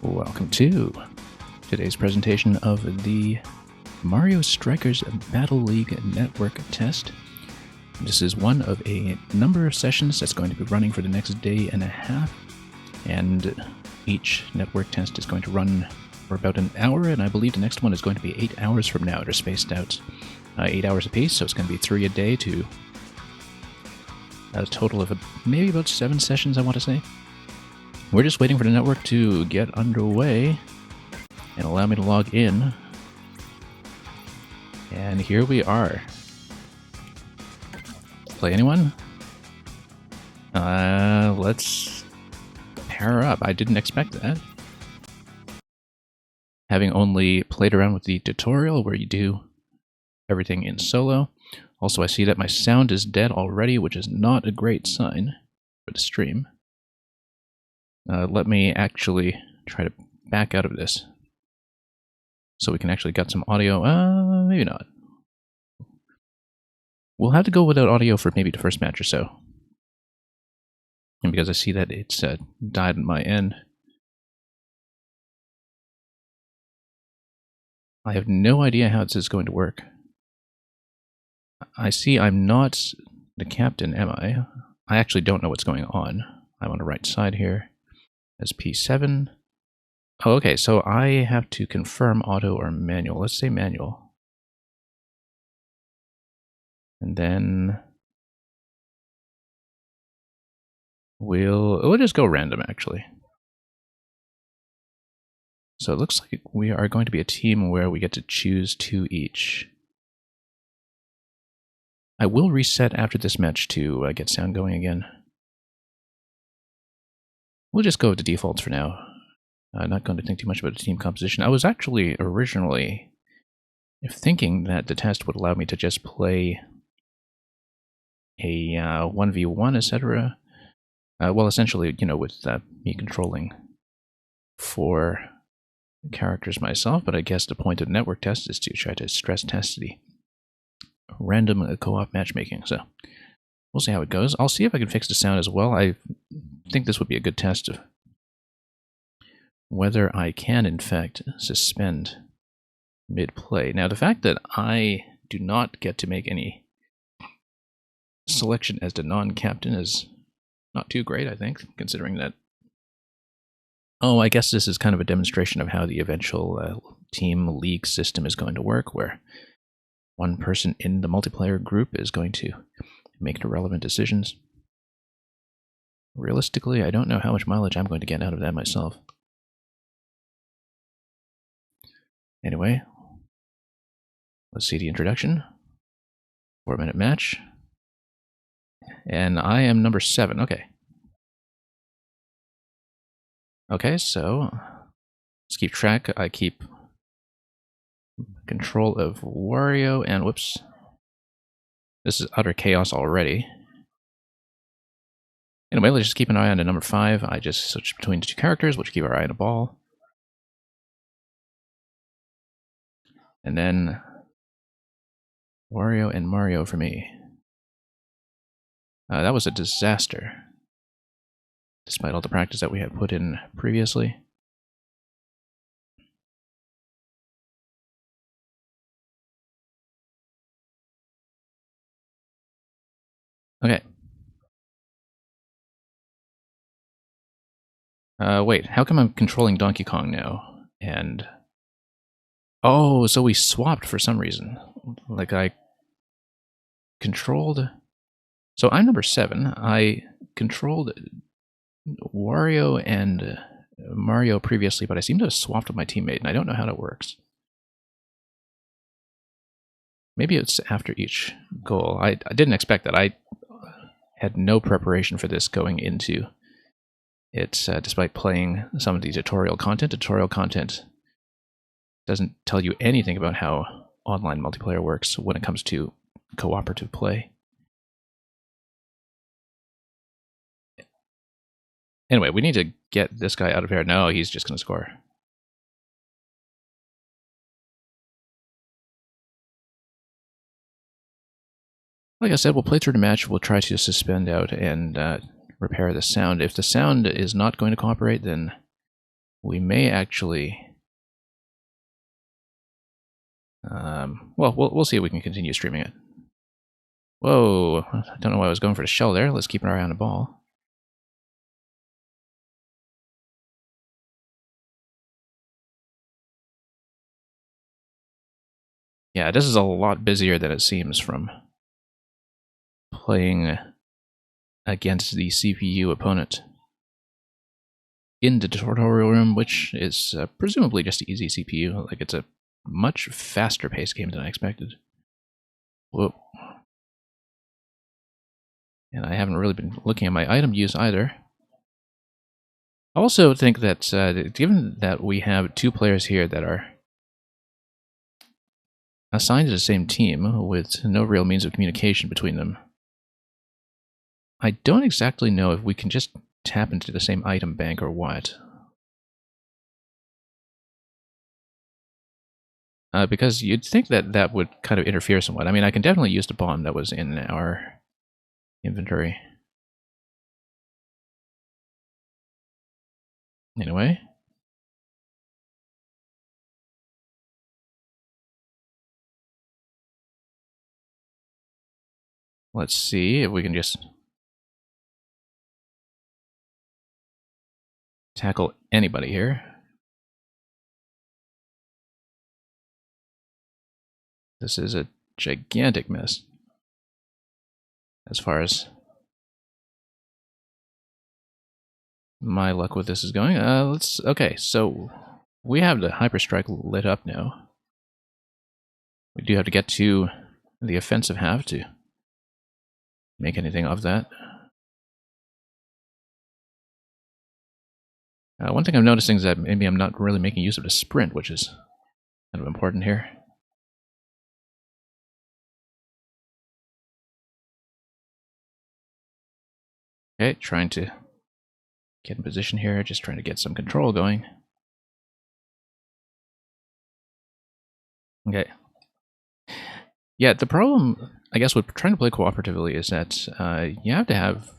Welcome to today's presentation of the Mario Strikers Battle League Network test. This is one of a number of sessions that's going to be running for the next day and a half, and each network test is going to run for about an hour, and I believe the next one is going to be 8 hours from now. They're spaced out 8 hours apiece, so it's going to be 3 a day to a total of maybe about 7 sessions, I want to say. We're just waiting for the network to get underway and allow me to log in. And here we are. Play anyone? Let's pair up. I didn't expect that. Having only played around with the tutorial where you do everything in solo. Also, I see that my sound is dead already, which is not a great sign for the stream. Let me actually try to back out of this so we can actually get some audio. Maybe not. We'll have to go without audio for maybe the first match or so. And because I see that it's died on my end. I have no idea how this is going to work. I see I'm not the captain, am I? I actually don't know what's going on. I'm on the right side here. As P7. Oh, okay, so I have to confirm auto or manual. Let's say manual. And then we'll just go random, actually. So it looks like we are going to be a team where we get to choose 2 each. I will reset after this match to get sound going again. We'll just go with the defaults for now. I'm not going to think too much about the team composition. I was actually originally thinking that the test would allow me to just play a 1v1, etc. Well, essentially, you know, with me controlling 4 characters myself, but I guess the point of the network test is to try to stress test the random co-op matchmaking, so we'll see how it goes. I'll see if I can fix the sound as well. I think this would be a good test of whether I can, in fact, suspend mid-play. Now, the fact that I do not get to make any selection as the non-captain is not too great, I think, considering that... Oh, I guess this is kind of a demonstration of how the eventual team league system is going to work, where one person in the multiplayer group is going to make the relevant decisions. Realistically, I don't know how much mileage I'm going to get out of that myself. Anyway, let's see the introduction. 4-minute match. And I am number 7, okay. Okay, so let's keep track. I keep control of Wario and whoops. This is utter chaos already. Anyway, let's just keep an eye on the number 5. I just switch between the 2 characters, which keep our eye on the ball. And then Wario and Mario for me. That was a disaster, despite all the practice that we had put in previously. Okay. Wait, how come I'm controlling Donkey Kong now? And... oh, so we swapped for some reason. Like, I controlled... So I'm number 7. I controlled Wario and Mario previously, but I seem to have swapped with my teammate, and I don't know how that works. Maybe it's after each goal. I didn't expect that. I had no preparation for this going into it, despite playing some of the tutorial content. Tutorial content doesn't tell you anything about how online multiplayer works when it comes to cooperative play. Anyway, we need to get this guy out of here. No, he's just going to score. Like I said, we'll play through the match. We'll try to suspend out and repair the sound. If the sound is not going to cooperate, then we may actually... well, we'll see if we can continue streaming it. Whoa, I don't know why I was going for the shell there. Let's keep an eye on the ball. Yeah, this is a lot busier than it seems from playing against the CPU opponent in the tutorial room, which is presumably just an easy CPU. Like, it's a much faster paced game than I expected. Whoa. And I haven't really been looking at my item use either. I also think that given that we have two players here that are assigned to the same team with no real means of communication between them, I don't exactly know if we can just tap into the same item bank or what. Because you'd think that that would kind of interfere somewhat. I mean, I can definitely use the bomb that was in our inventory. Anyway. Let's see if we can just tackle anybody here. This is a gigantic mess as far as my luck with this is going. Okay, so we have the Hyperstrike lit up now. We do have to get to the offensive half to make anything of that. One thing I'm noticing is that maybe I'm not really making use of the sprint, which is kind of important here. Okay, trying to get in position here, just trying to get some control going. Okay. Yeah, the problem, I guess, with trying to play cooperatively is that you have to have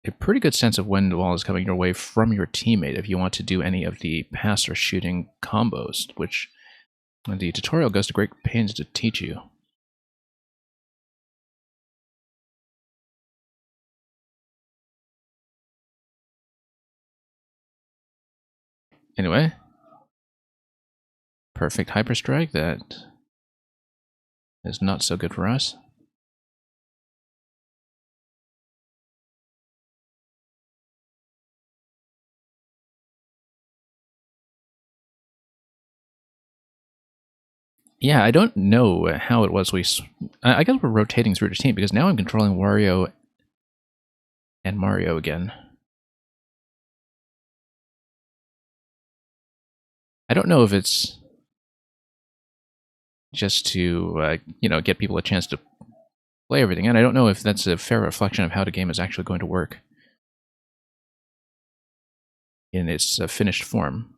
a pretty good sense of when the ball is coming your way from your teammate if you want to do any of the pass or shooting combos, which the tutorial goes to great pains to teach you. Anyway, perfect Hyperstrike, that is not so good for us. Yeah, I don't know how it was I guess we're rotating through the team, because now I'm controlling Wario and Mario again. I don't know if it's just to, get people a chance to play everything, and I don't know if that's a fair reflection of how the game is actually going to work in its finished form.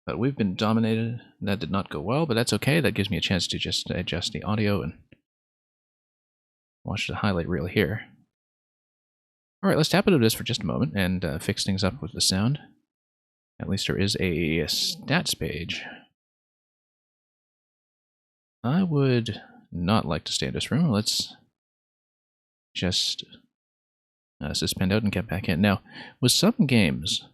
But we've been dominated. That did not go well, but that's okay. That gives me a chance to just adjust the audio and watch the highlight reel here. Alright, let's tap into this for just a moment and fix things up with the sound. At least there is a stats page. I would not like to stay in this room. Let's just suspend out and get back in. Now, with some games,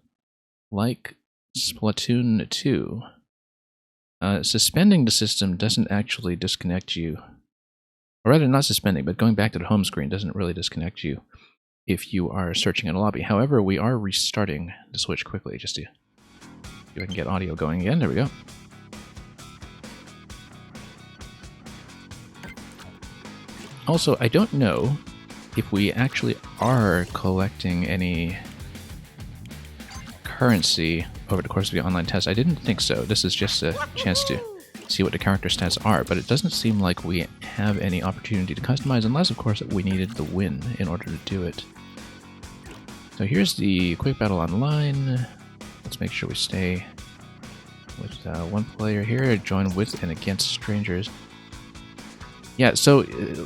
like Splatoon 2, suspending the system doesn't actually disconnect you. Or rather, not suspending, but going back to the home screen doesn't really disconnect you if you are searching in a lobby. However, we are restarting the Switch quickly just to see if I can get audio going again. There we go. Also, I don't know if we actually are collecting any currency over the course of the online test. I didn't think so. This is just a chance to see what the character stats are, but it doesn't seem like we have any opportunity to customize, unless, of course, we needed the win in order to do it. So here's the Quick Battle Online. Let's make sure we stay with one player here, join with and against strangers. Yeah, so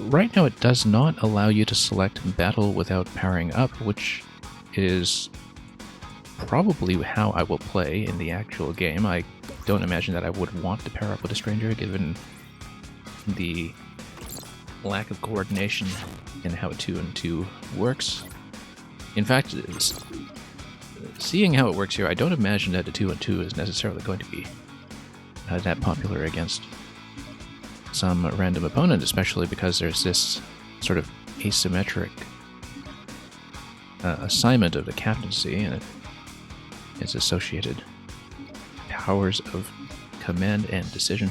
right now it does not allow you to select battle without powering up, which is probably how I will play in the actual game. I don't imagine that I would want to pair up with a stranger, given the lack of coordination in how a 2-on-2 works. In fact, seeing how it works here, I don't imagine that a 2-on-2 is necessarily going to be that popular against some random opponent, especially because there's this sort of asymmetric assignment of the captaincy and its associated powers of command and decision.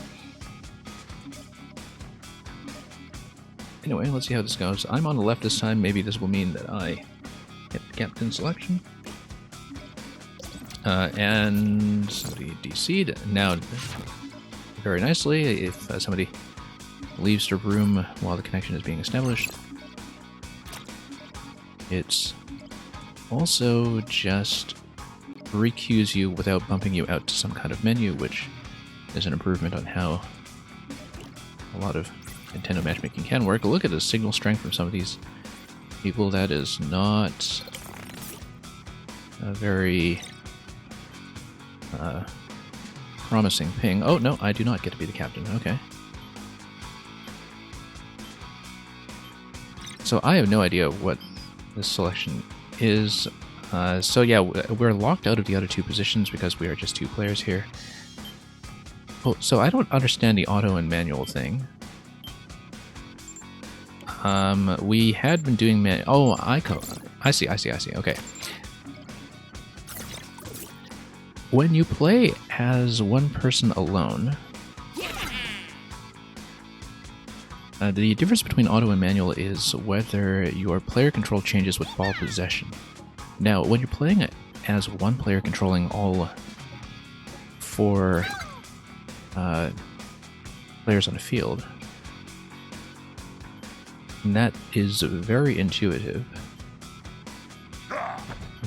Anyway, let's see how this goes. I'm on the left this time. Maybe this will mean that I hit the captain selection. And somebody DC'd. Now, very nicely, if somebody leaves the room while the connection is being established, it's also just requeues you without bumping you out to some kind of menu, which is an improvement on how a lot of Nintendo matchmaking can work. Look at the signal strength from some of these people. That is not a very promising ping. Oh, no, I do not get to be the captain. Okay. So I have no idea what this selection is. So yeah, we're locked out of the other two positions because we are just two players here. Oh, so I don't understand the auto and manual thing. We had been doing oh, I see, okay. When you play as one person alone, the difference between auto and manual is whether your player control changes with ball possession. Now, when you're playing as one player controlling all four players on the field, that is very intuitive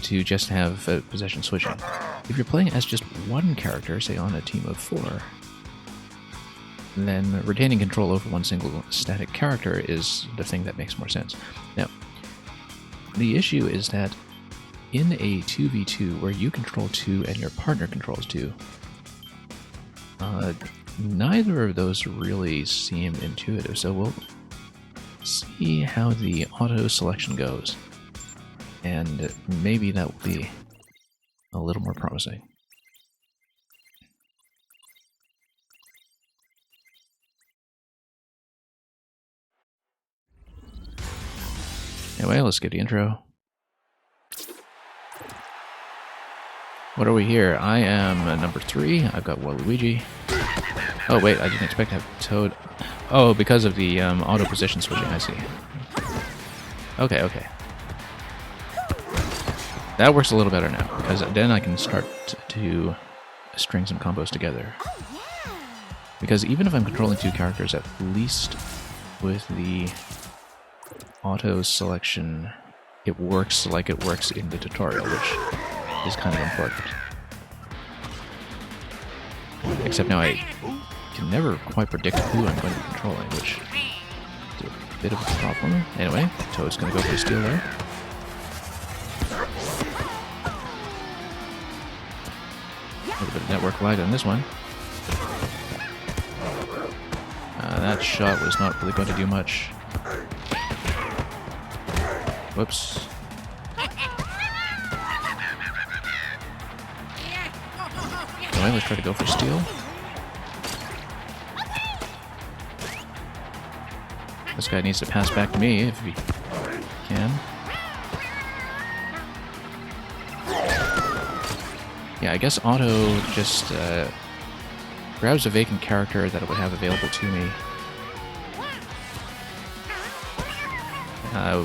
to just have possession switching. If you're playing as just one character, say on a team of 4, then retaining control over one single static character is the thing that makes more sense. Now, the issue is that in a 2v2 where you control 2 and your partner controls 2, neither of those really seem intuitive, so we'll see how the auto selection goes, and maybe that will be a little more promising. Anyway, let's get the intro. What are we here? I am number 3. I've got Waluigi. Oh wait, I didn't expect to have Toad. Oh, because of the auto position switching, I see. Okay. That works a little better now, because then I can start to string some combos together. Because even if I'm controlling 2 characters, at least with the auto selection, it works like it works in the tutorial, which is kind of important. Except now I can never quite predict who I'm going to be controlling, which is a bit of a problem. Anyway, Toad's going to go for a steal there. A little bit of network lag on this one. That shot was not really going to do much. Whoops. Anyway, let's try to go for steal. This guy needs to pass back to me if he can. Yeah, I guess auto just grabs a vacant character that it would have available to me.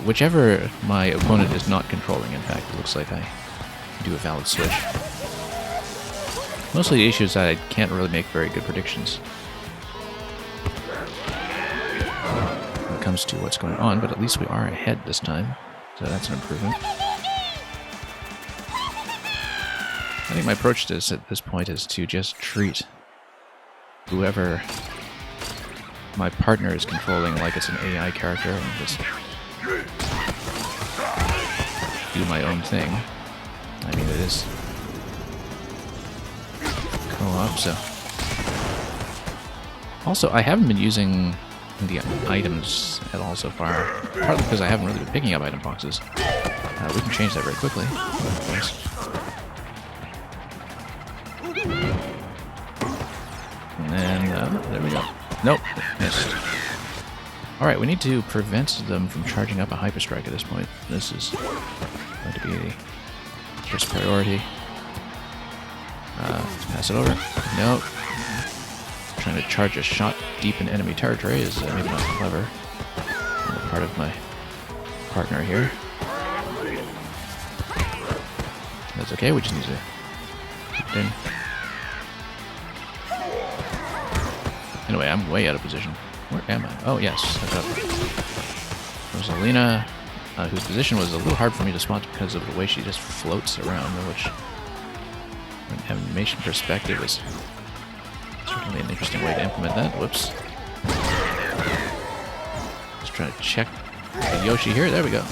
Whichever my opponent is not controlling, in fact, it looks like I do a valid switch. Mostly the issue is that I can't really make very good predictions when it comes to what's going on, but at least we are ahead this time, so that's an improvement. I think my approach to this at this point is to just treat whoever my partner is controlling like it's an AI character and just do my own thing. I mean, it is co-op, so... Also, I haven't been using the items at all so far, partly because I haven't really been picking up item boxes. We can change that very quickly, of course. And then, there we go. Nope, missed. Alright, we need to prevent them from charging up a Hyper Strike at this point. This is going to be the first priority. Let's pass it over. Nope. Trying to charge a shot deep in enemy territory is maybe not clever on the part of my partner here. That's okay, we just need to keep it in. Anyway, I'm way out of position. Where am I? Oh, yes. There's Alina, whose position was a little hard for me to spot because of the way she just floats around, which, from an animation perspective, is certainly an interesting way to implement that. Whoops. Just trying to check the Yoshi here. There we go.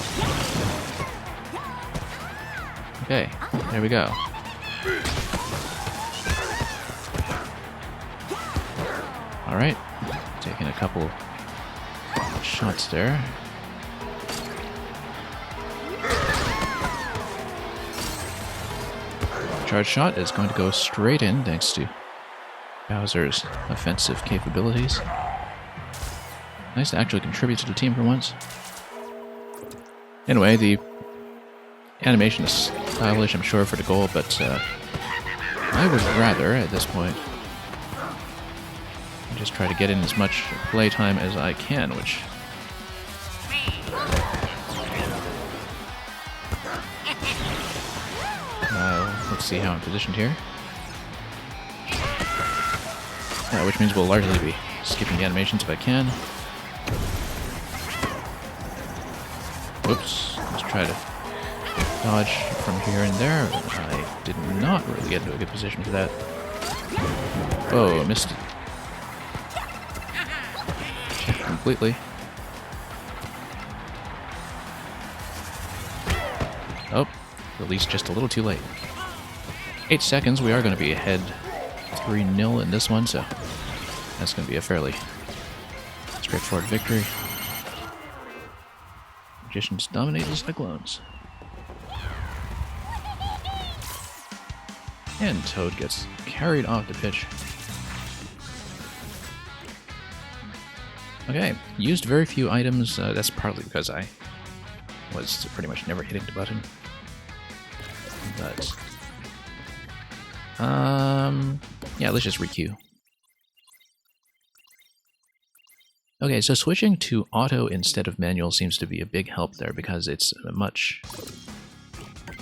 Okay, there we go. Alright, taking a couple shots there. Charge shot is going to go straight in thanks to Bowser's offensive capabilities. Nice to actually contribute to the team for once. Anyway, the animation is stylish, I'm sure, for the goal, but I would rather, at this point, just try to get in as much playtime as I can, which... let's see how I'm positioned here. Which means we'll largely be skipping the animations if I can. Whoops. Let's try to dodge from here and there. I did not really get into a good position for that. Oh, I missed it. Completely. Oh, released just a little too late. 8 seconds, we are going to be ahead 3-0 in this one, so that's going to be a fairly straightforward victory. Magicians dominate the Cyclones. And Toad gets carried off the pitch. Okay, used very few items. That's partly because I was pretty much never hitting the button. But yeah, let's just requeue. Okay, so switching to auto instead of manual seems to be a big help there because it's much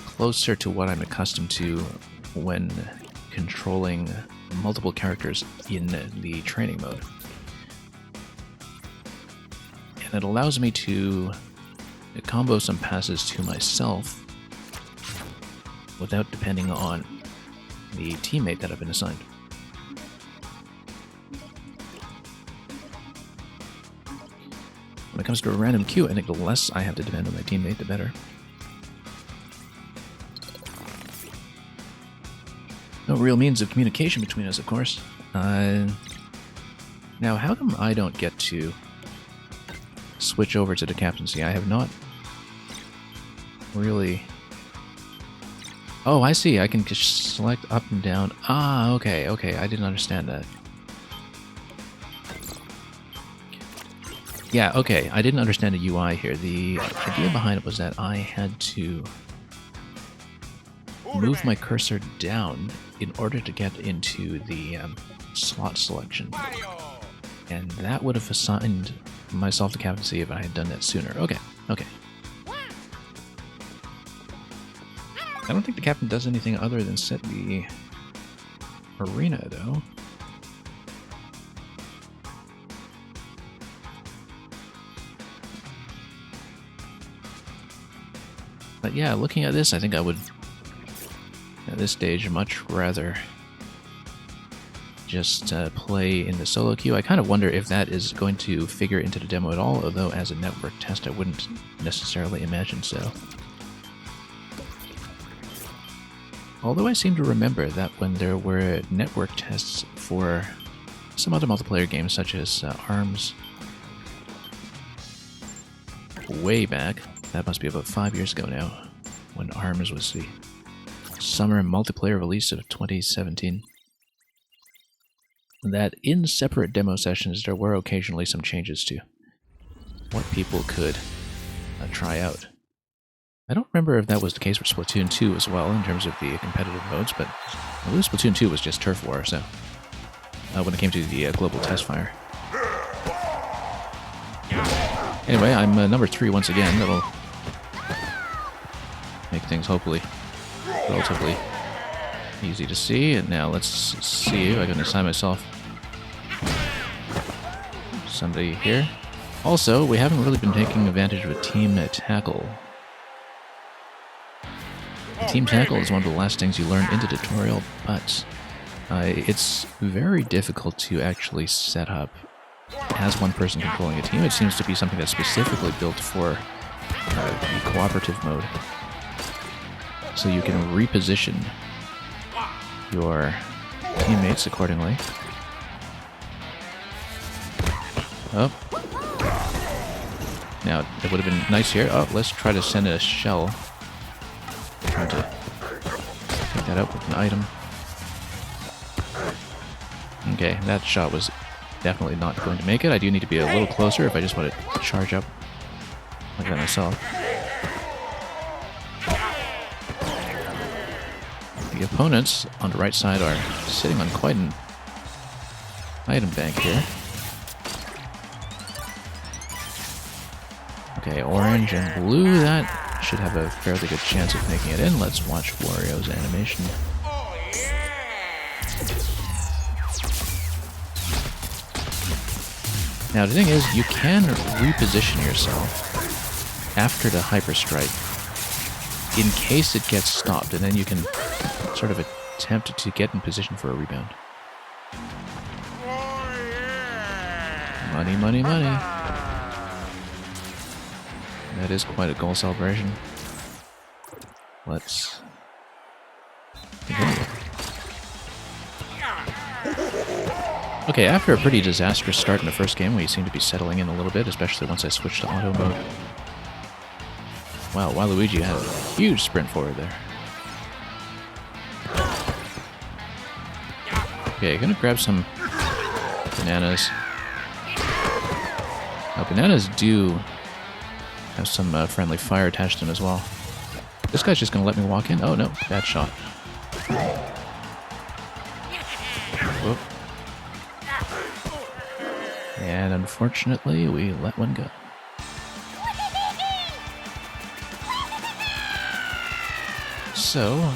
closer to what I'm accustomed to when controlling multiple characters in the training mode. And it allows me to combo some passes to myself without depending on the teammate that I've been assigned. When it comes to a random queue, I think the less I have to depend on my teammate, the better. No real means of communication between us, of course. Now, how come I don't get to switch over to the captaincy? I have not really... Oh, I see. I can just select up and down. Ah, okay, okay. I didn't understand that. Yeah, okay. I didn't understand the UI here. The idea behind it was that I had to move my cursor down in order to get into the slot selection. And that would have assigned myself the captaincy if I had done that sooner. Okay, okay. I don't think the captain does anything other than set the arena, though. But yeah, looking at this, I think I would, at this stage, much rather just play in the solo queue. I kind of wonder if that is going to figure into the demo at all, although as a network test I wouldn't necessarily imagine so. Although I seem to remember that when there were network tests for some other multiplayer games, such as ARMS, way back, that must be about 5 years ago now, when ARMS was the summer multiplayer release of 2017, that in separate demo sessions there were occasionally some changes to what people could try out. I don't remember if that was the case for Splatoon 2 as well, in terms of the competitive modes, but I believe Splatoon 2 was just Turf War, so when it came to the global test fire. Anyway, I'm number 3 once again. That'll make things hopefully relatively easy to see. And now let's see if I can assign myself somebody here. Also, we haven't really been taking advantage of a team tackle. Team tackle is one of the last things you learn in the tutorial, but it's very difficult to actually set up as one person controlling a team. It seems to be something that's specifically built for the cooperative mode. So you can reposition your teammates accordingly. Oh. Now, it would have been nice here. Oh, let's try to send a shell. Trying to take that out with an item. Okay, that shot was definitely not going to make it. I do need to be a little closer if I just want to charge up like that myself. The opponents on the right side are sitting on quite an item bank here. Okay, orange and blue, that should have a fairly good chance of making it in. Let's watch Wario's animation. Now the thing is, you can reposition yourself after the Hyper Strike in case it gets stopped, and then you can sort of attempt to get in position for a rebound. Money, money, money. That is quite a goal celebration. Let's continue. Okay, after a pretty disastrous start in the first game, we seem to be settling in a little bit, especially once I switched to auto mode. Wow, Waluigi had a huge sprint forward there. Okay, gonna grab some bananas. Now, bananas do have some friendly fire attached to them as well. This guy's just gonna let me walk in. Oh no, bad shot. Whoop. And unfortunately, we let one go. So,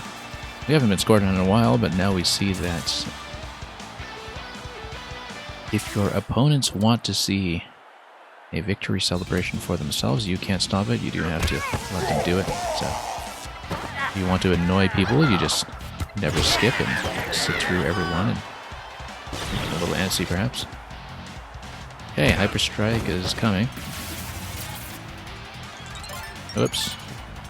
we haven't been scored on in a while, but now we see that if your opponents want to see a victory celebration for themselves, you can't stop it. You do have to let them do it. So, if you want to annoy people, you just never skip and sit through everyone and get a little antsy, perhaps. Okay, Hyper Strike is coming. Oops.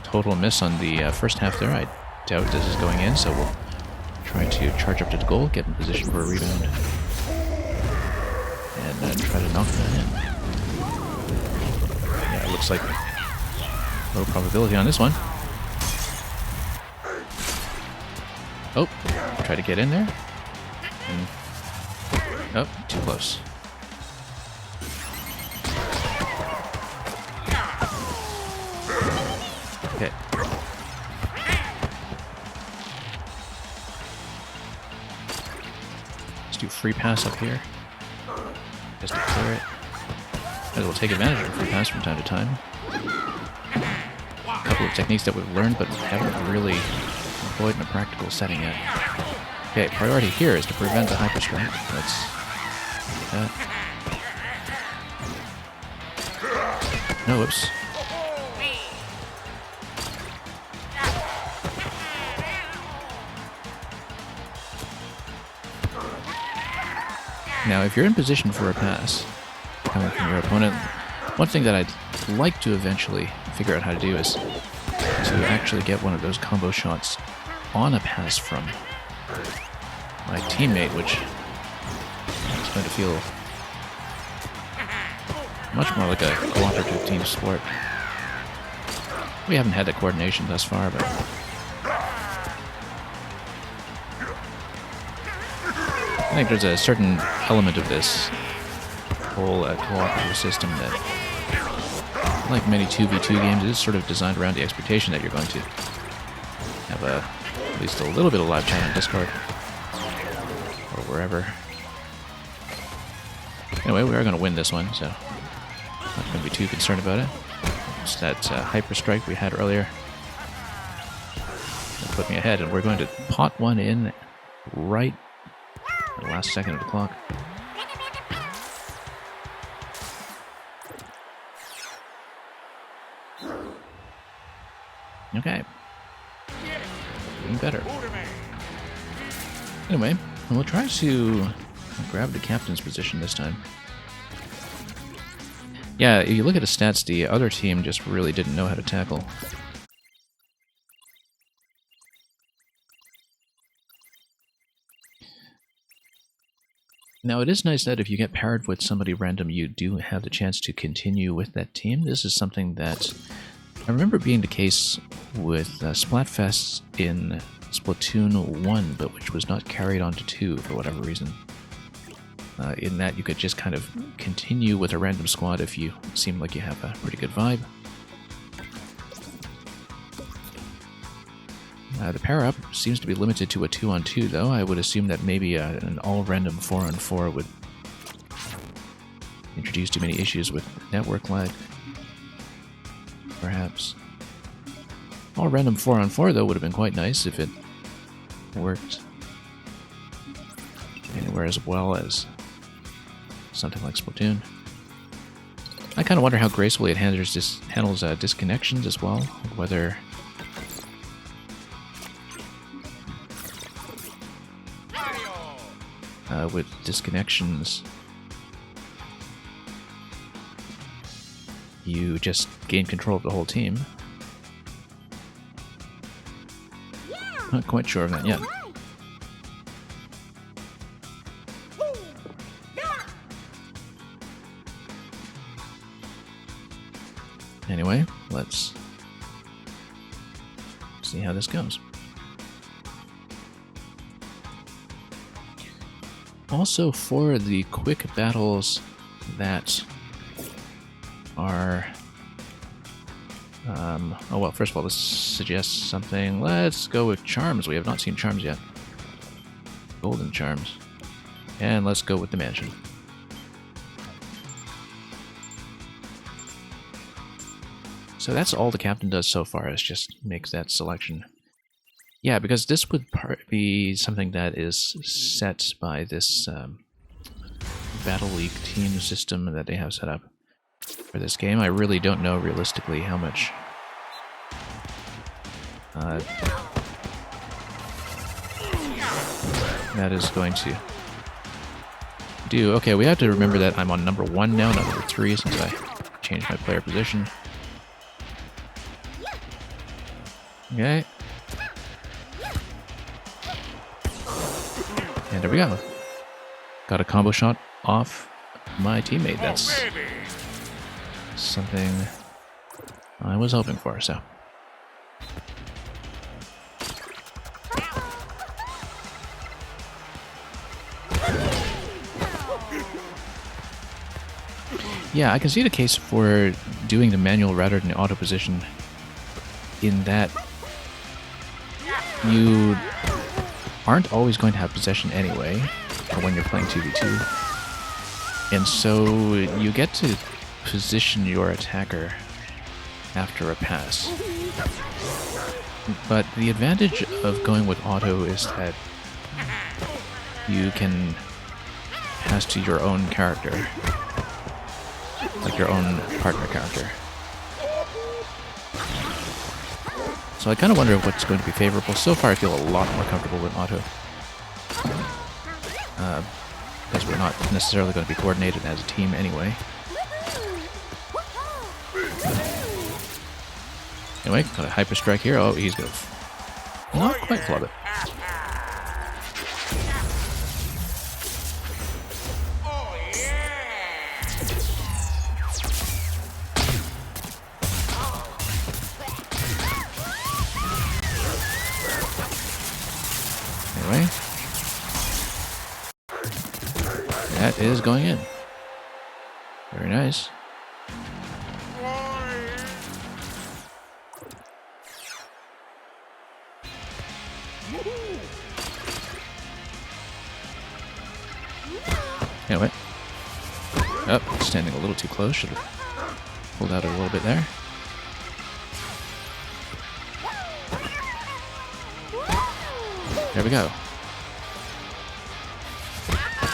Total miss on the first half there. I doubt this is going in, so we'll try to charge up to the goal, get in position for a rebound, and try to knock that in. Yeah, it looks like low probability on this one. Oh, try to get in there. And, oh, too close. Okay. Let's do free pass up here. Just to clear it. Might as well take advantage of free pass from time to time. A couple of techniques that we've learned but haven't really employed in a practical setting yet. Okay, priority here is to prevent the Hyper Strike. Let's do that. No, whoops. Now, if you're in position for a pass coming from your opponent, one thing that I'd like to eventually figure out how to do is to actually get one of those combo shots on a pass from my teammate, which is going to feel much more like a cooperative team sport. We haven't had that coordination thus far, but I think there's a certain element of this whole cooperative system that, like many 2v2 games, is sort of designed around the expectation that you're going to have at least a little bit of live chat on Discord or wherever. Anyway, we are going to win this one, so not going to be too concerned about it. It's that hyper strike we had earlier that put me ahead, and we're going to pot one in right at the last second of the clock. Okay. Doing better. Anyway, we'll try to grab the captain's position this time. Yeah, if you look at the stats, the other team just really didn't know how to tackle. Now, it is nice that if you get paired with somebody random, you do have the chance to continue with that team. This is something that I remember being the case with Splatfest in Splatoon 1, but which was not carried on to 2 for whatever reason. In that you could just kind of continue with a random squad if you seem like you have a pretty good vibe. The pair-up seems to be limited to a 2-on-2 though. I would assume that maybe an all-random 4-on-4 would introduce too many issues with network lag. Perhaps. All-random 4-on-4 though would have been quite nice if it worked anywhere as well as something like Splatoon. I kind of wonder how gracefully it handles disconnections as well, whether with disconnections you just gain control of the whole team. Not quite sure of that yet. Anyway, let's see how this goes. Also, for the quick battles that are... oh well, first of all, let's suggest something. Let's go with charms. We have not seen charms yet. Golden charms. And let's go with the mansion. So that's all the captain does so far, is just makes that selection. Yeah, because this would be something that is set by this Battle League team system that they have set up for this game. I really don't know realistically how much that is going to do. Okay, we have to remember that I'm on number 1 now, not number 3, since I changed my player position. Okay. And there we go. Got a combo shot off my teammate. That's something I was hoping for, so. Yeah, I can see the case for doing the manual rather than the auto position, in that you aren't always going to have possession anyway when you're playing 2v2. And so you get to position your attacker after a pass. But the advantage of going with auto is that you can pass to your own character, like your own partner character. So I kind of wonder what's going to be favorable. So far I feel a lot more comfortable with auto. Because we're not necessarily going to be coordinated as a team anyway. Anyway, got a hyper strike here. Oh, he's going to Not quite flub it. Anyway. That is going in. Very nice. Anyway. Oh, standing a little too close. Should have pulled out a little bit there. There we go.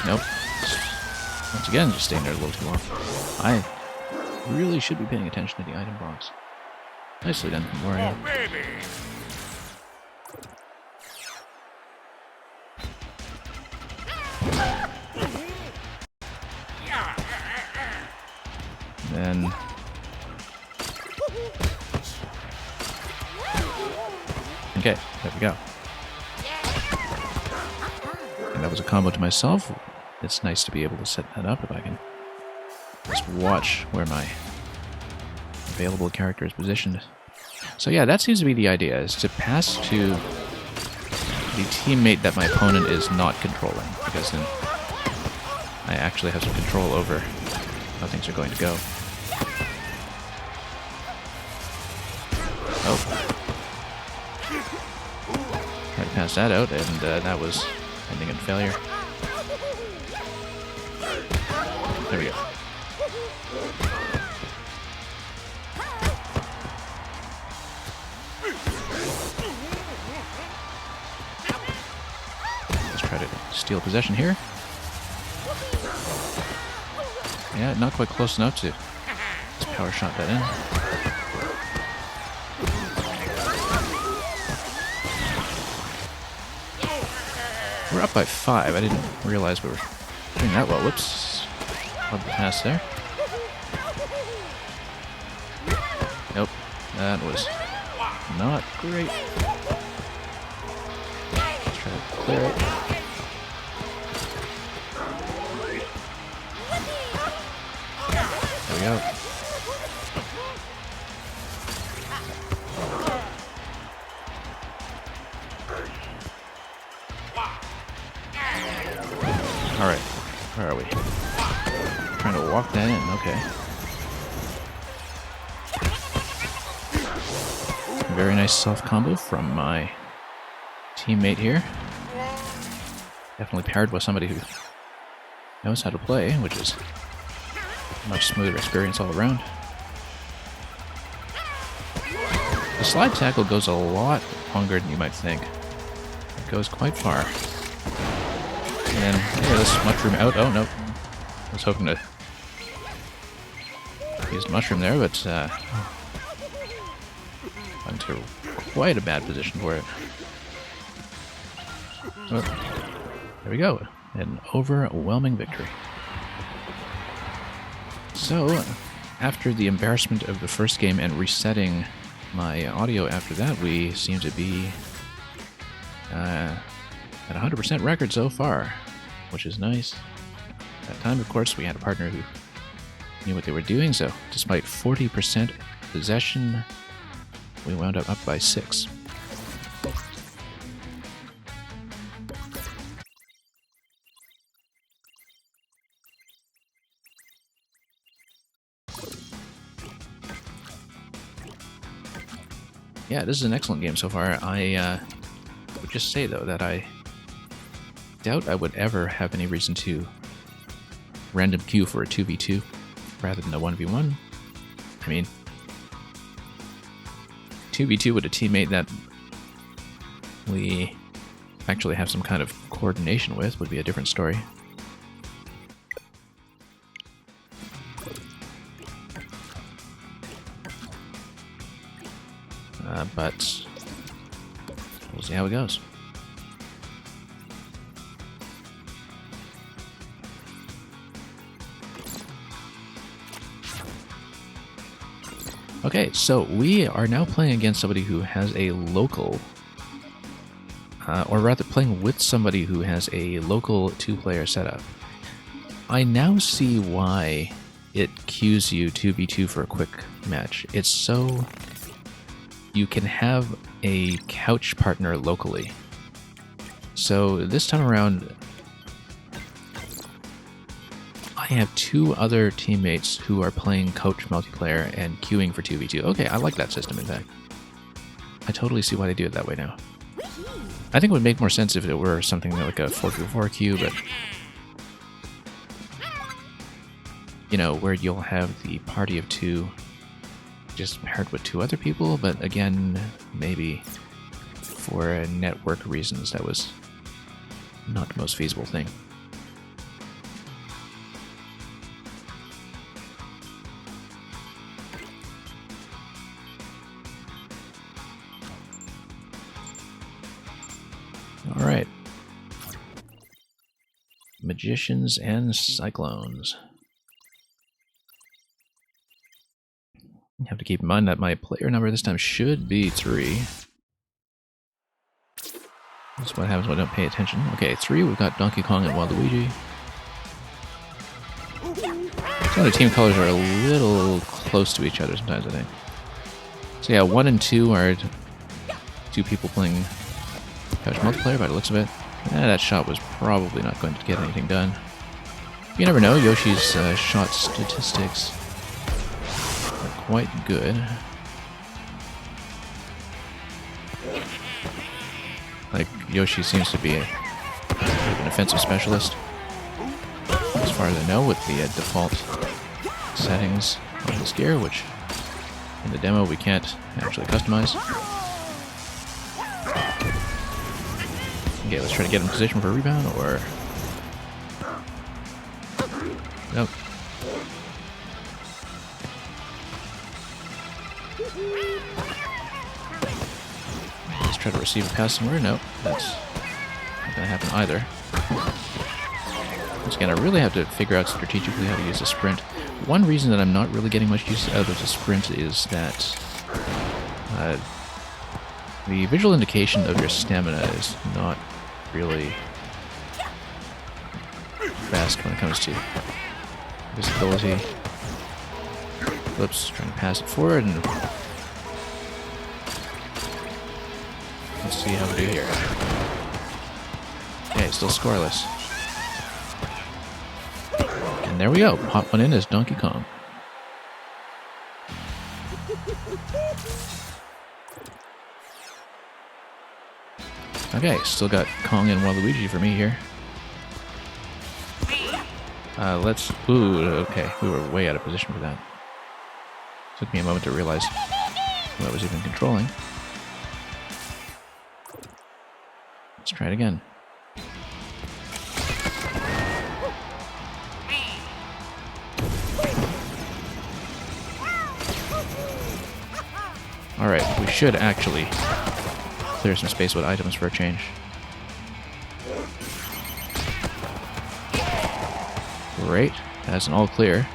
Nope. Once again, just staying there a little too long. I really should be paying attention to the item box. Nicely done from Wario. Oh, baby. Then okay, there we go. And that was a combo to myself. It's nice to be able to set that up if I can just watch where my available character is positioned. So yeah, that seems to be the idea, is to pass to the teammate that my opponent is not controlling, because then I actually have some control over how things are going to go. Oh. Tried to pass that out, and that was ending in failure. There we go. Let's try to steal possession here. Yeah, not quite close enough to just power shot that in. We're up by 5. I didn't realize we were doing that well. Whoops. Love the pass there. Nope. That was not great. Let's try to clear it. There we go. Alright, where are we? Trying to walk that in, okay. Very nice self-combo from my teammate here. Definitely paired with somebody who knows how to play, which is a much smoother experience all around. The slide tackle goes a lot longer than you might think. It goes quite far. And then, here, this mushroom out. Oh, no. I was hoping to use the mushroom there, but I'm into quite a bad position for it. Oh, there we go. An overwhelming victory. So, after the embarrassment of the first game and resetting my audio after that, we seem to be at 100% record so far, which is nice. At that time, of course, we had a partner who knew what they were doing, so despite 40% possession, we wound up by 6. Yeah, this is an excellent game so far. I would just say, though, that I doubt I would ever have any reason to random queue for a 2v2 rather than a 1v1. I mean, 2v2 with a teammate that we actually have some kind of coordination with would be a different story. But we'll see how it goes. Okay, so we are now playing against somebody who has a local or rather playing with somebody who has a local 2-player setup. I now see why it queues you 2v2 for a quick match. It's so you can have a couch partner locally. So this time around, I have 2 other teammates who are playing couch multiplayer and queuing for 2v2. Okay, I like that system, in fact. I totally see why they do it that way now. I think it would make more sense if it were something like a 4v4 queue, but... you know, where you'll have the party of 2 just paired with 2 other people, but again, maybe for network reasons that was not the most feasible thing. Alright. Magicians and Cyclones. You have to keep in mind that my player number this time should be 3. That's what happens when I don't pay attention. Okay, 3, we've got Donkey Kong and Waluigi. Some of the team colors are a little close to each other sometimes, I think. So yeah, 1 and 2 are 2 people playing couch multiplayer by the looks of it. That shot was probably not going to get anything done. You never know, Yoshi's shot statistics are quite good. Like, Yoshi seems to be an offensive specialist, as far as I know, with the default settings of this gear, which in the demo we can't actually customize. Okay, let's try to get in position for a rebound, or... nope. Let's try to receive a pass somewhere. Nope, that's not going to happen either. Once again, I really have to figure out strategically how to use the sprint. One reason that I'm not really getting much use out of the sprint is that the visual indication of your stamina is not really fast when it comes to visibility. Whoops, trying to pass it forward, and let's see how we do here. Okay, still scoreless. And there we go, pop one in as Donkey Kong. Okay, still got Kong and Waluigi for me here. Let's... ooh, okay, we were way out of position for that. Took me a moment to realize who I was even controlling. Let's try it again. Alright, we should actually clear some space with items for a change. Great, that's an all clear.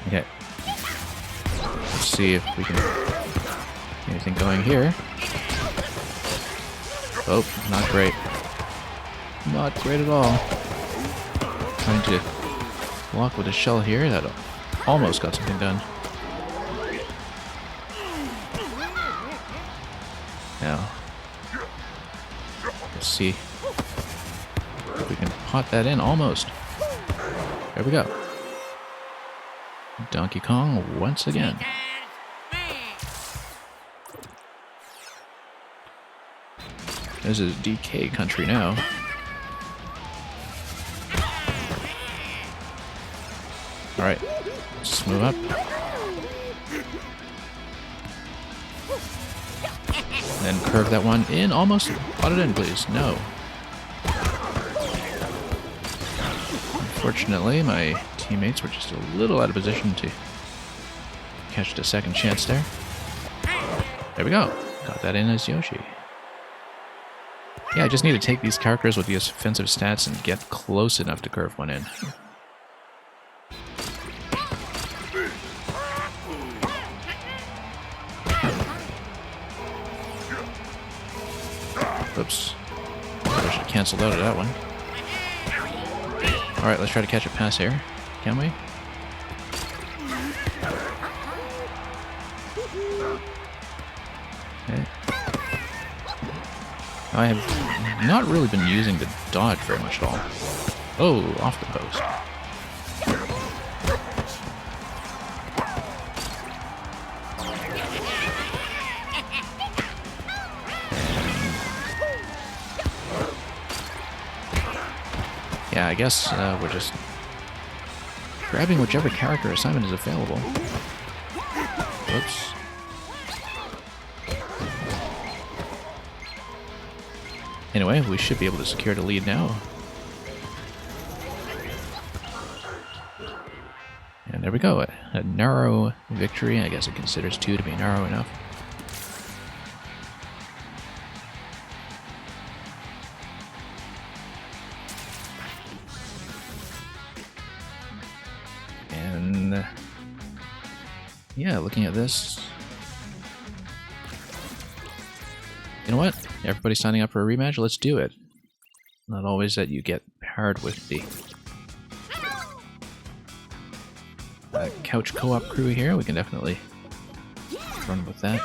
Okay. Let's see if we can get anything going here. Oh, not great. Not great at all. Trying to block with a shell here. That almost got something done. Now, let's see if we can pot that in. Almost. There we go. Donkey Kong once again. This is DK country now. Alright, let's move up. And then curve that one in. Almost. Pot it in, please. No. Unfortunately, my teammates were just a little out of position to catch the second chance there. There we go. Got that in as Yoshi. Yeah, I just need to take these characters with the offensive stats and get close enough to curve one in. Oops. I should have canceled out of that one. Alright, let's try to catch a pass here. Can we? Okay. I have not really been using the dodge very much at all. Oh, off the post. Yeah, I guess we're just grabbing whichever character assignment is available. Whoops. Anyway, we should be able to secure the lead now. And there we go, a narrow victory. I guess it considers 2 to be narrow enough. And yeah, looking at this, you know what? Everybody's signing up for a rematch. Let's do it. Not always that you get paired with the couch co-op crew here. We can definitely run with that.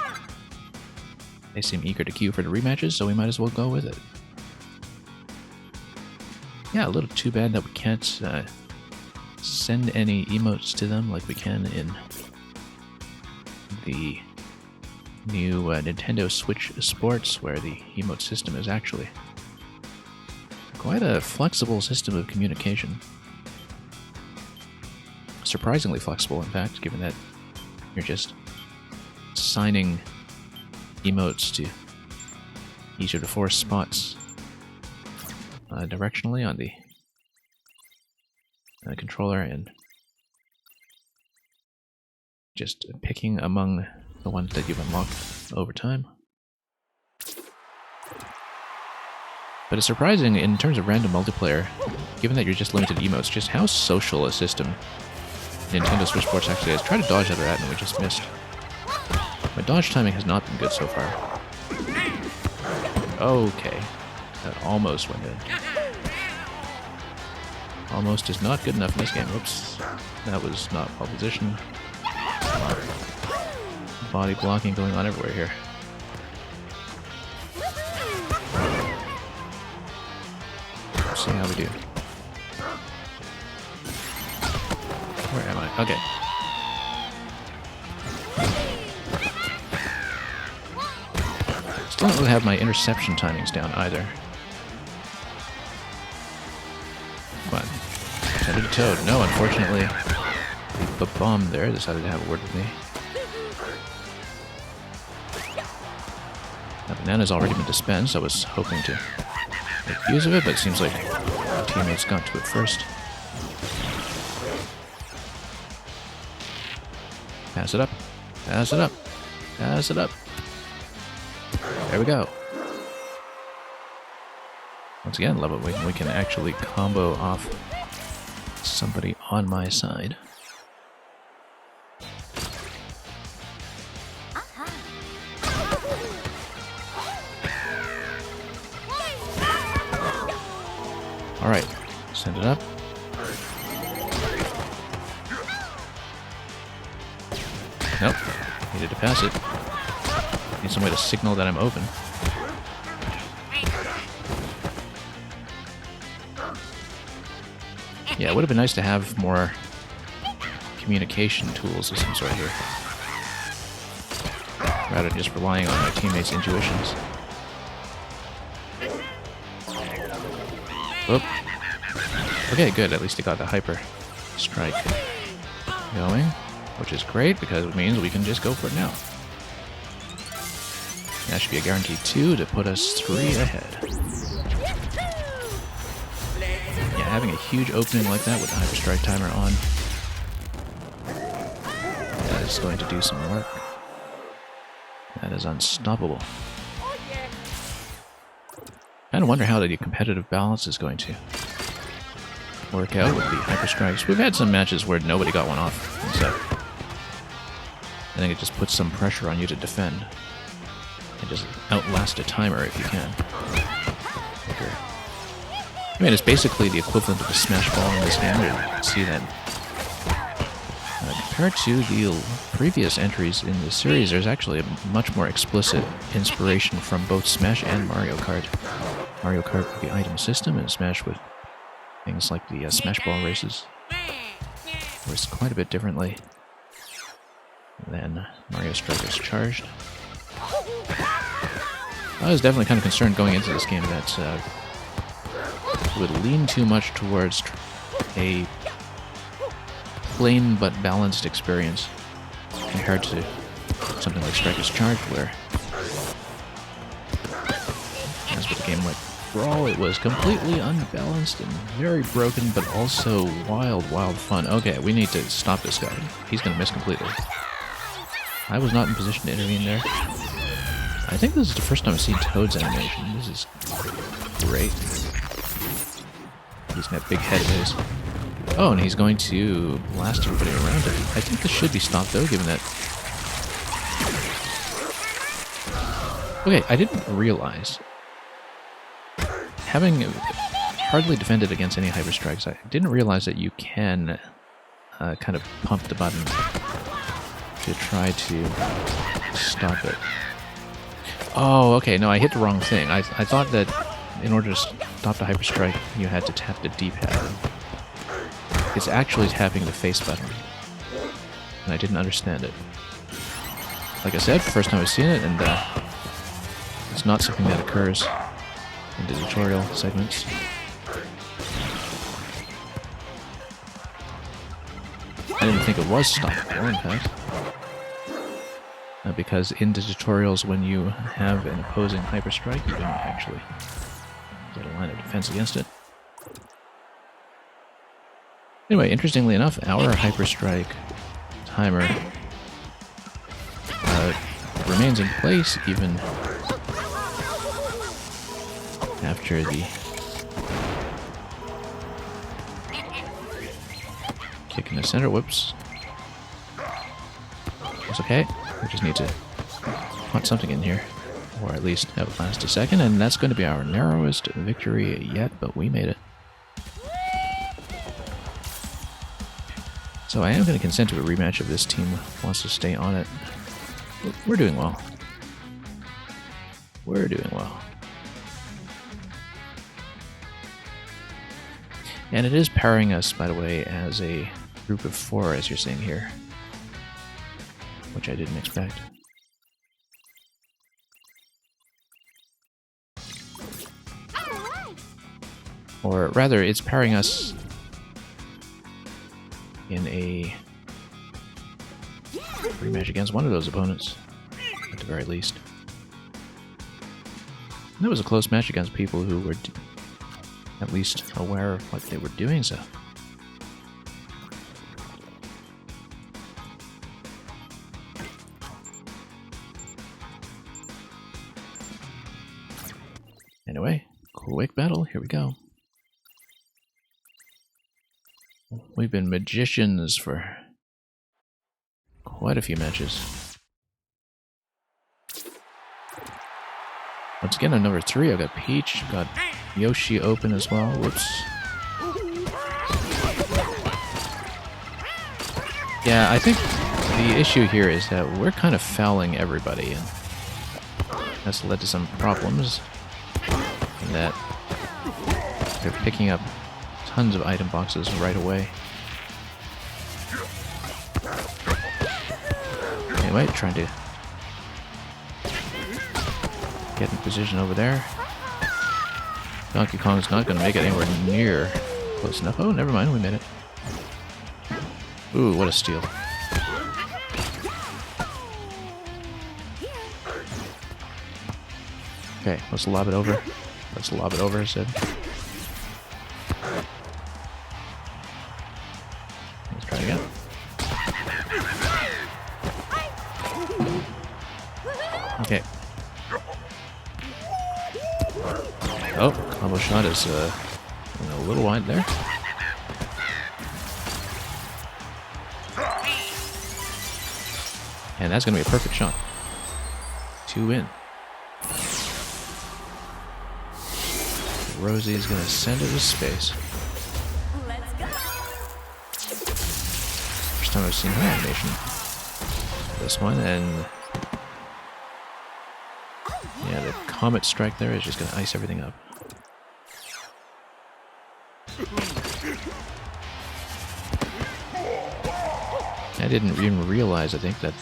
They seem eager to queue for the rematches, so we might as well go with it. Yeah, a little too bad that we can't send any emotes to them like we can in the new Nintendo Switch Sports, where the emote system is actually quite a flexible system of communication. Surprisingly flexible, in fact, given that you're just assigning emotes to each of the 4 spots directionally on the controller, and just picking among the ones that you've unlocked over time. But it's surprising in terms of random multiplayer, given that you're just limited to emotes, just how social a system Nintendo Switch Sports actually is. Try to dodge out of that and we just missed. My dodge timing has not been good so far. Okay. That almost went in. Almost is not good enough in this game. Oops. That was not well positioned. Body blocking going on everywhere here. Let's see how we do. Where am I? Okay. Still don't really have my interception timings down either. Come on. Send it to Toad. No, unfortunately, the bomb there decided to have a word with me. That banana's already been dispensed. I was hoping to make use of it, but it seems like my teammates got to it first. Pass it up. Pass it up. Pass it up. There we go. Once again, love it when we can actually combo off somebody on my side. Alright, send it up. Nope, needed to pass it. Need some way to signal that I'm open. Yeah, it would have been nice to have more communication tools of some sort here, rather than just relying on my teammates' intuitions. Oop. Okay, good. At least it got the hyper strike going, which is great because it means we can just go for it now. That should be a guaranteed 2 to put us 3 ahead. Yeah, having a huge opening like that with the hyper strike timer on, that is going to do some work. That is unstoppable. I kind of wonder how the competitive balance is going to work out with the hyper strikes. We've had some matches where nobody got one off, so I think it just puts some pressure on you to defend. And just outlast a timer if you can. Okay. I mean, it's basically the equivalent of a smash ball in this game. You can see that compared to the previous entries in the series, there's actually a much more explicit inspiration from both Smash and Mario Kart. Mario Kart with the item system, and Smash with things like the Smash Ball races. Works quite a bit differently than Mario Strikers Charged. I was definitely kind of concerned going into this game that it would lean too much towards a plain but balanced experience compared to something like Strikers Charged, where, as with a game like Brawl, it was completely unbalanced and very broken, but also wild, wild fun. Okay, we need to stop this guy. He's going to miss completely. I was not in position to intervene there. I think this is the first time I've seen Toad's animation. This is great. He's got that big head of his. Oh, and he's going to blast everybody around him. I think this should be stopped, though, given that... Okay, I didn't realize... Having hardly defended against any Hyper Strikes, I didn't realize that you can kind of pump the button to try to stop it. Oh, okay, no, I hit the wrong thing. I thought that in order to stop the Hyper Strike, you had to tap the D-pad. It's actually tapping the face button. And I didn't understand it. Like I said, first time I've seen it, and it's not something that occurs in the tutorial segments. I didn't think it was stoppable, in fact. Because in the tutorials, when you have an opposing Hyper Strike, you don't actually get a line of defense against it. Anyway, interestingly enough, our Hyper Strike timer remains in place even after the kick in the center. Whoops. It's okay. We just need to put something in here, or at least have it last a second, and that's going to be our narrowest victory yet, but we made it. So I am going to consent to a rematch if this team wants to stay on it. We're doing well. We're doing well. And it is pairing us, by the way, as a group of 4, as you're seeing here. Which I didn't expect. Or rather, it's pairing us in a rematch against one of those opponents, at the very least. And that was a close match against people who were at least aware of what they were doing, so. Anyway, quick battle, here we go. We've been magicians for quite a few matches. Once again, on number 3, I've got Peach, I've got Yoshi open as well. Whoops. Yeah, I think the issue here is that we're kind of fouling everybody, and that's led to some problems. In that they're picking up tons of item boxes right away. Anyway, trying to get in position over there. Donkey Kong's not going to make it anywhere near close enough. Oh, never mind, we made it. Ooh, what a steal. Okay, let's lob it over. Let's lob it over, I said. Let's try again. Okay. Oh, combo shot is a little wide there. And that's going to be a perfect shot. 2 in. Rosie is going to send it to space. Let's go. First time I've seen her animation. This one, and yeah, the comet strike there is just going to ice everything up. I didn't even realize, I think, that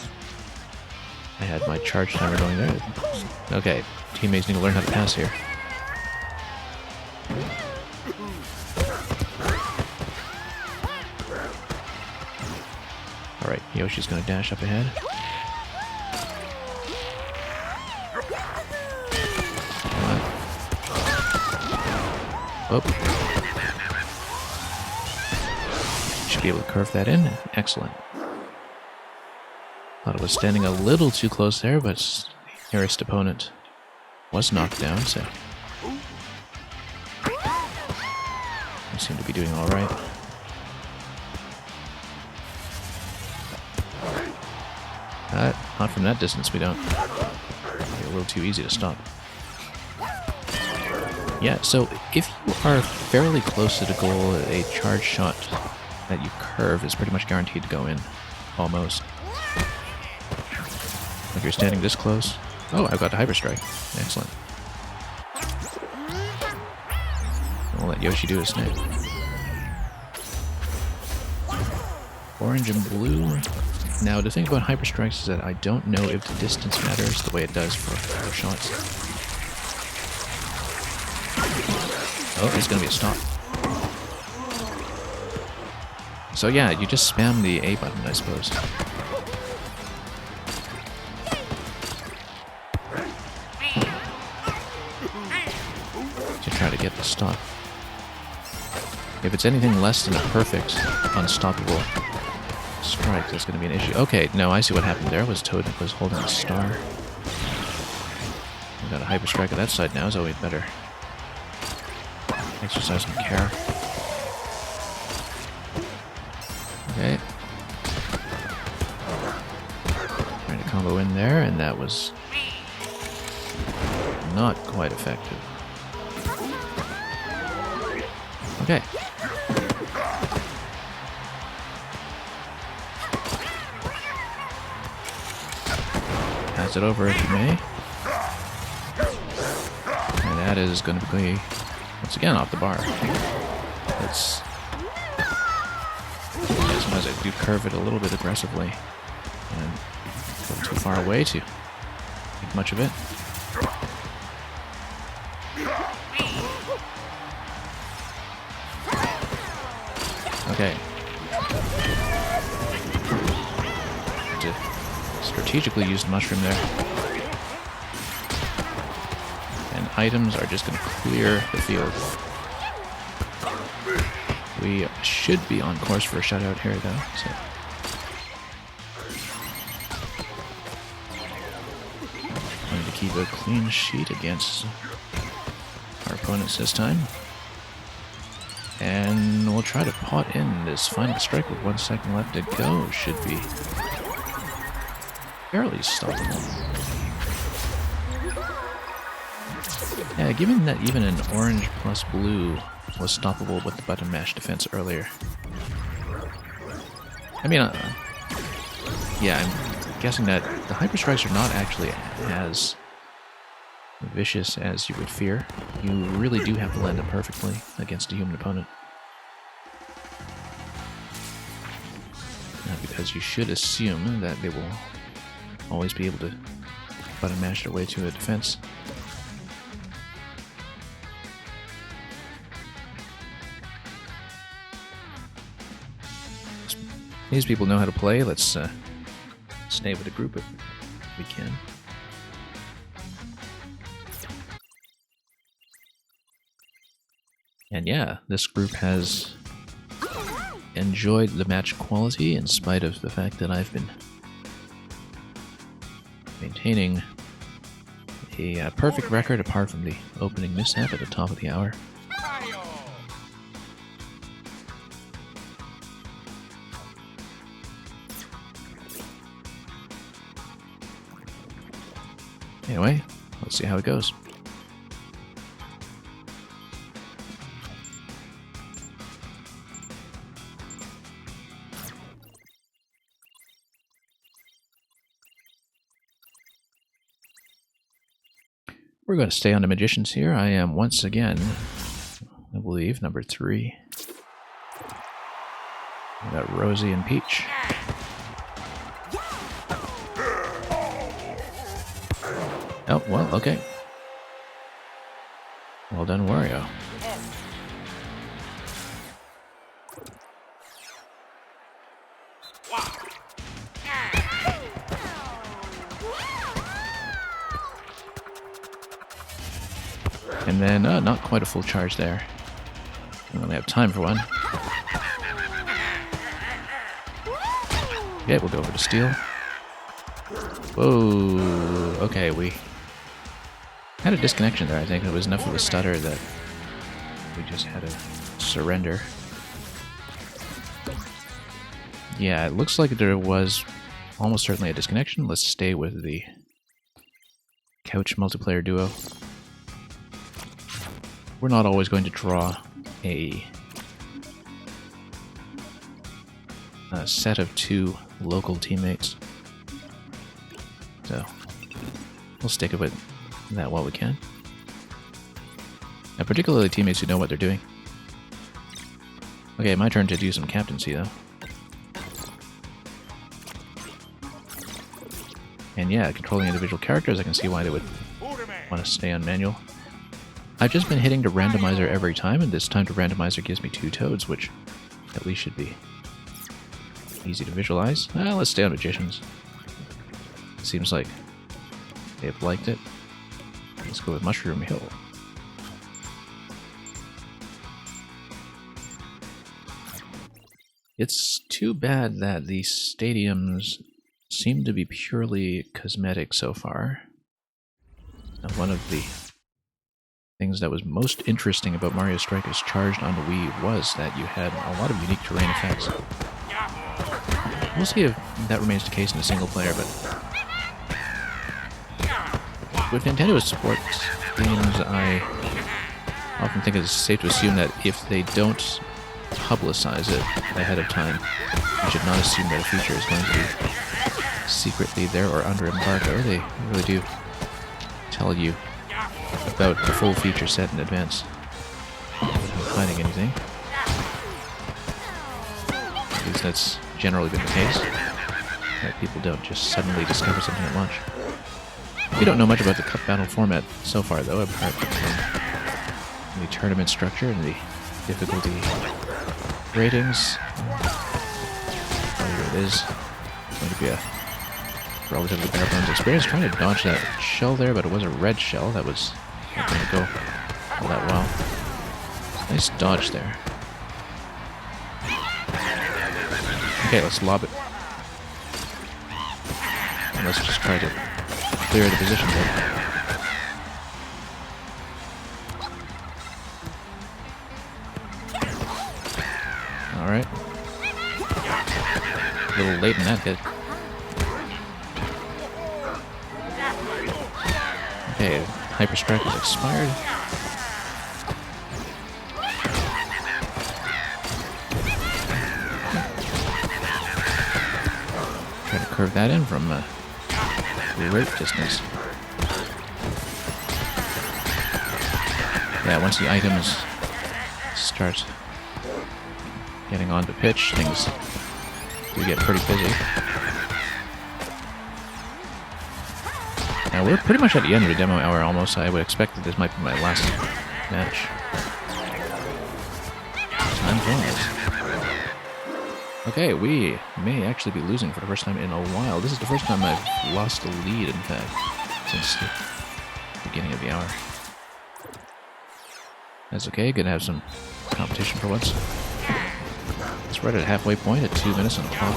I had my charge timer going there. Okay, teammates need to learn how to pass here. Alright, Yoshi's gonna dash up ahead. Come on. Whoop. Should be able to curve that in. Excellent. Thought it was standing a little too close there, but the nearest opponent was knocked down, so we seem to be doing alright. Not from that distance, we don't. Be a little too easy to stop. Yeah, so if you are fairly close to the goal, a charge shot that you curve is pretty much guaranteed to go in. Almost. If you're standing this close. Oh, I've got the Hyper Strike. Excellent. We'll let Yoshi do his thing. Orange and blue. Now, the thing about Hyper Strikes is that I don't know if the distance matters the way it does for shots. Oh, there's gonna be a stop. So yeah, you just spam the A button, I suppose. To try to get the stop. If it's anything less than a perfect, unstoppable strike, that's going to be an issue. Okay, no, I see what happened there. Was Toad was holding a star. We got a Hyper Strike on that side now, so we'd better exercise some care. Okay. Trying to combo in there, and that was not quite effective. Okay. Pass it over if you may. And that is going to be, once again, off the bar. It's... Sometimes I do curve it a little bit aggressively. And go too far away to make much of it. Okay. To strategically use the mushroom there. And items are just going to clear the field. We should be on course for a shutout here, though. So. Going to keep a clean sheet against our opponents this time. And we'll try to pot in this final strike with 1 second left to go. Should be fairly stoppable. Yeah, given that even an orange plus blue was stoppable with the button mash defense earlier. I mean, yeah, I'm guessing that the Hyper Strikes are not actually as vicious as you would fear. You really do have to land them perfectly against a human opponent. Because you should assume that they will always be able to button mash their way to a defense. These people know how to play. Let's stay with the group if we can. And yeah, this group has enjoyed the match quality in spite of the fact that I've been maintaining a perfect record apart from the opening mishap at the top of the hour. Anyway, let's see how it goes. We're going to stay on the magicians here. I am once again, I believe, number 3. We got Rosie and Peach. Oh, well, okay. Well done, Wario. And then, not quite a full charge there. We only have time for one. Okay, we'll go over to Steel. Whoa, okay, we had a disconnection there. I think it was enough of a stutter that we just had to surrender. Yeah, it looks like there was almost certainly a disconnection. Let's stay with the couch multiplayer duo. We're not always going to draw a set of 2 local teammates. So we'll stick with that while we can. And particularly teammates who know what they're doing. Okay, my turn to do some captaincy though. And yeah, controlling individual characters, I can see why they would want to stay on manual. I've just been hitting the randomizer every time, and this time the randomizer gives me 2 toads, which at least should be easy to visualize. Let's stay on magicians. Seems like they've liked it. Let's go with Mushroom Hill. It's too bad that the stadiums seem to be purely cosmetic so far. And one of the things that was most interesting about Mario Strikers Charged on the Wii was that you had a lot of unique terrain effects. We'll see if that remains the case in the single player, but with Nintendo's sports games, I often think it's safe to assume that if they don't publicize it ahead of time, you should not assume that a feature is going to be secretly there or under embargo. They really do tell you about the full feature set in advance without hiding anything. At least that's generally been the case. That people don't just suddenly discover something at launch. We don't know much about the cup battle format so far, though, apart from the tournament structure and the difficulty ratings. It is going to be a relatively bare bones experience. Trying to dodge that shell there, but it was a red shell. That was not going to go all that well. Nice dodge there. Okay, let's lob it. And let's just try to clear the position there. Alright. A little late in that hit. Okay, Hyper Strike is expired. Try to curve that in from great distance. Yeah, once the items start getting onto pitch, things do get pretty busy. Now we're pretty much at the end of the demo hour almost. I would expect that this might be my last match. Time flies. Okay, we may actually be losing for the first time in a while. This is the first time I've lost a lead, in fact, since the beginning of the hour. That's okay, gonna have some competition for once. It's right at a halfway point at 2 minutes on the clock.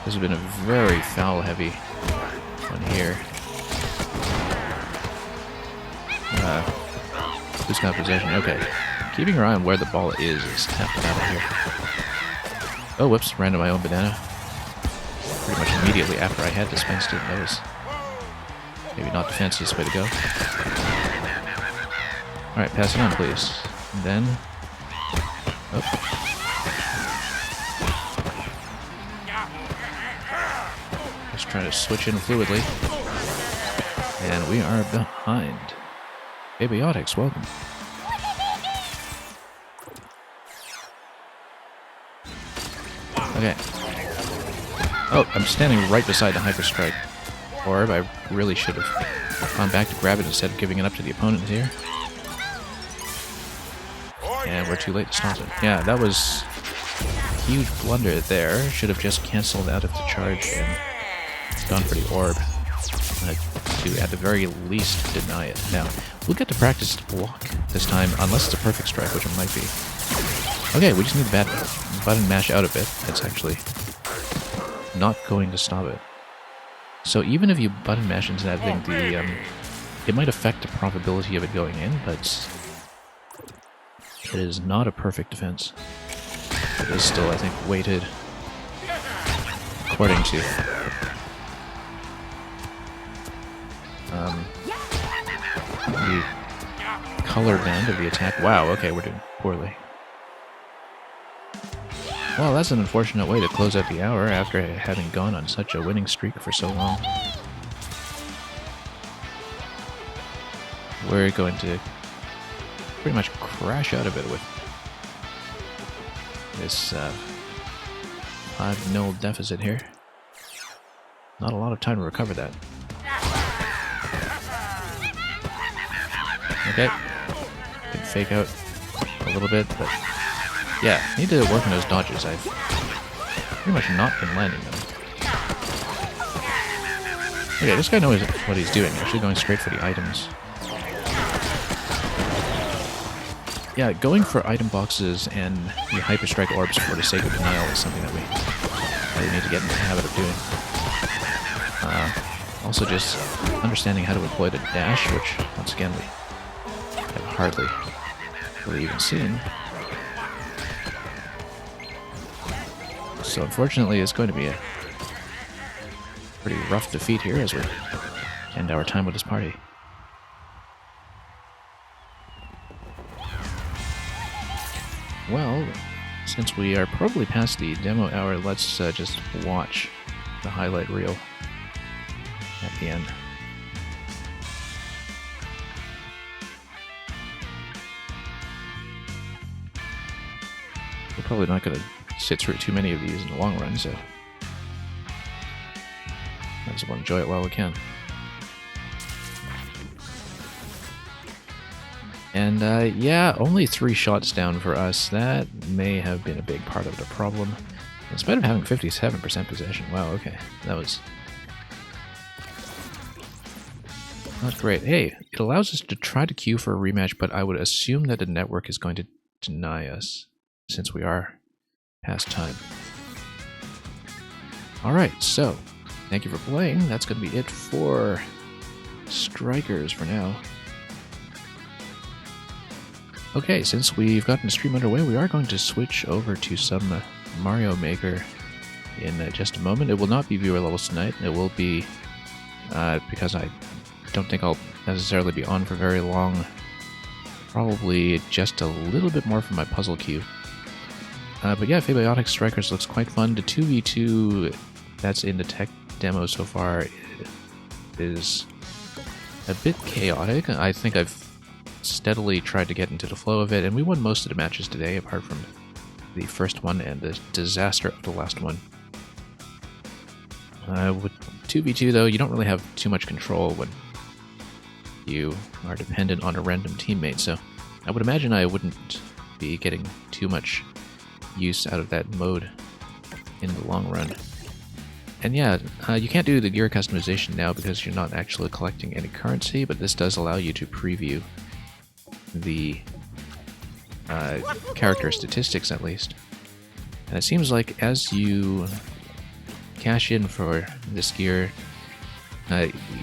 This has been a very foul-heavy one here. Who's got possession? Okay. Keeping your eye on where the ball is half the battle here. Oh, whoops. Ran to my own banana. pretty much immediately after I had dispensed it. That was maybe not the fanciest way to go. Alright, pass it on, please. And then... Oh. Just trying to switch in fluidly. And we are behind. Abiotics, welcome. Okay. Oh, I'm standing right beside the Hyper Strike orb. I really should have gone back to grab it instead of giving it up to the opponent here. And we're too late to stop it. Yeah, that was a huge blunder there. Should have just cancelled out of the charge and gone for the orb. To, at the very least, deny it. Now, we'll get to practice block this time, unless it's a perfect strike, which it might be. Okay, we just need the button mash out of it. It's actually not going to stop it. So even if you button mash into that thing, it might affect the probability of it going in, but it is not a perfect defense. It is still, I think, weighted according to the color band of the attack. Wow, okay, we're doing poorly. Well, that's an unfortunate way to close out the hour after having gone on such a winning streak for so long. We're going to pretty much crash out of it with this 5-0 deficit here. Not a lot of time to recover that. Okay, can fake out a little bit, but yeah, need to work on those dodges. I've pretty much not been landing them. Okay, this guy knows what he's doing. Actually going straight for the items. Yeah, going for item boxes and the Hyper Strike orbs for the sake of denial is something that we really need to get into the habit of doing. Also just understanding how to employ the dash, which, once again, we have hardly really even seen. So unfortunately, it's going to be a pretty rough defeat here as we end our time with this party. Well, since we are probably past the demo hour, let's just watch the highlight reel at the end. We're probably not going to sit through too many of these in the long run, so might as well enjoy it while we can. And yeah, only 3 shots down for us. That may have been a big part of the problem. In spite of having 57% possession. Wow, okay. That was not great. Hey, it allows us to try to queue for a rematch, but I would assume that the network is going to deny us, since we are past time. Alright, so, thank you for playing. That's going to be it for Strikers for now. Okay, since we've gotten the stream underway, we are going to switch over to some Mario Maker in just a moment. It will not be viewer levels tonight. It will be, because I don't think I'll necessarily be on for very long, probably just a little bit more for my puzzle queue. But yeah, Abiotics Strikers looks quite fun. The 2v2 that's in the tech demo so far is a bit chaotic. I think I've steadily tried to get into the flow of it, and we won most of the matches today, apart from the first one and the disaster of the last one. With 2v2 though, you don't really have too much control when you are dependent on a random teammate, so I would imagine I wouldn't be getting too much use out of that mode in the long run. And yeah, you can't do the gear customization now because you're not actually collecting any currency, but this does allow you to preview the character statistics at least. And it seems like as you cash in for this gear,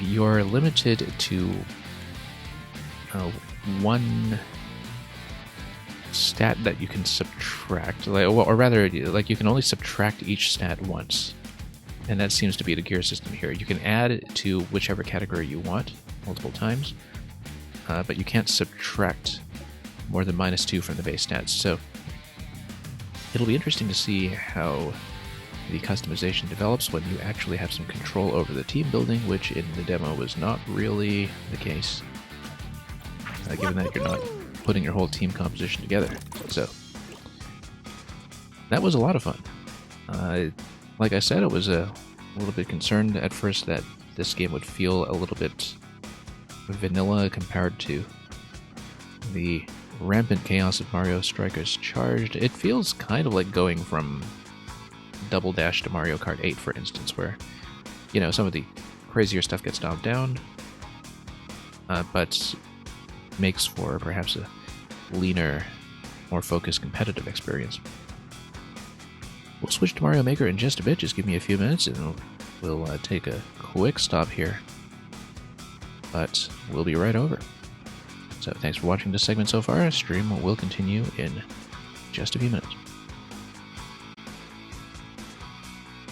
you're limited to one stat that you can subtract, or rather, like you can only subtract each stat once. And that seems to be the gear system here. You can add to whichever category you want multiple times, but you can't subtract more than -2 from the base stats. So it'll be interesting to see how the customization develops when you actually have some control over the team building, which in the demo was not really the case, given that you're not putting your whole team composition together. So that was a lot of fun. Like I said, I was a little bit concerned at first that this game would feel a little bit vanilla compared to the rampant chaos of Mario Strikers Charged. It feels kind of like going from Double Dash to Mario Kart 8, for instance, where, you know, some of the crazier stuff gets dialed down, but makes for perhaps a leaner, more focused competitive experience. We'll switch to Mario Maker in just a bit. Just give me a few minutes and we'll take a quick stop here. But we'll be right over. So thanks for watching this segment so far. Stream will continue in just a few minutes.